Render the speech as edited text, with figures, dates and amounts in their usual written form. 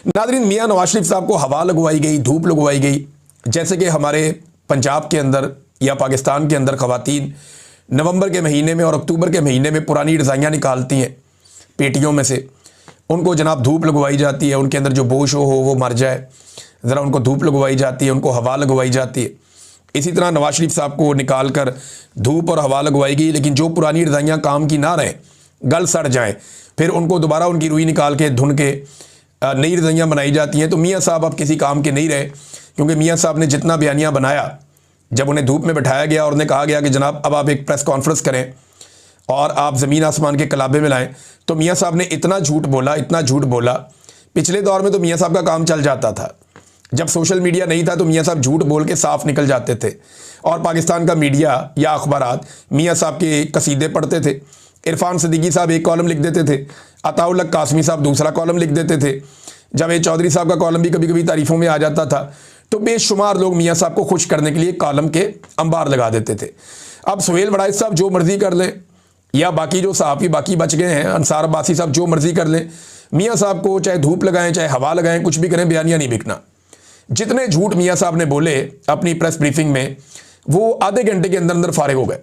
Nadreen, मियाँ नवाज शरीफ साहब को हवा लगवाई गई, धूप लगवाई गई। जैसे कि हमारे पंजाब के अंदर या पाकिस्तान के अंदर ख़वातीन नवंबर के महीने में और अक्टूबर के महीने में पुरानी रज़ाइयाँ निकालती हैं पेटियों में से, उनको जनाब धूप लगवाई जाती है, उनके अंदर जो बोश हो वो मर जाए, ज़रा उनको धूप लगवाई जाती है, उनको हवा लगवाई जाती है। इसी तरह नवाज शरीफ साहब को निकाल कर धूप और हवा लगवाई गई, लेकिन जो पुरानी रज़ाइयाँ काम की ना रहें, गल सड़ जाएँ, फिर उनको दोबारा उनकी रुई निकाल के धुन के नई रज़ाइयाँ बनाई जाती हैं। तो मियाँ साहब अब किसी काम के नहीं रहे, क्योंकि मियाँ साहब ने जितना बयानिया बनाया, जब उन्हें धूप में बिठाया गया और उन्हें कहा गया कि जनाब अब आप एक प्रेस कॉन्फ्रेंस करें और आप ज़मीन आसमान के कलाबे में लाएं, तो मियाँ साहब ने इतना झूठ बोला, इतना झूठ बोला। पिछले दौर में तो मियाँ साहब का काम चल जाता था, जब सोशल मीडिया नहीं था तो मियाँ साहब झूठ बोल के साफ निकल जाते थे और पाकिस्तान का मीडिया या अखबारात मियाँ साहब के कसीदे पढ़ते थे। इरफान सिद्दीकी साहब एक कॉलम लिख देते थे, अताउल हक कासमी साहब दूसरा कॉलम लिख देते थे, जावेद चौधरी साहब का कॉलम भी कभी कभी तारीफ़ों में आ जाता था। तो बेशुमार लोग मियाँ साहब को खुश करने के लिए कॉलम के अंबार लगा देते थे। अब सुहेल वड़ाइच साहब जो मर्ज़ी कर लें, या बाकी जो सहाफ़ी बाकी बच गए हैं, अंसार अब्बासी साहब जो मर्ज़ी कर लें, मियाँ साहब को चाहे धूप लगाएं चाहे हवा लगाएं, कुछ भी करें, बयानिया नहीं बिकना। जितने झूठ मियाँ साहब ने बोले अपनी प्रेस ब्रीफिंग में, वो आधे घंटे के अंदर अंदर फारिग हो गए।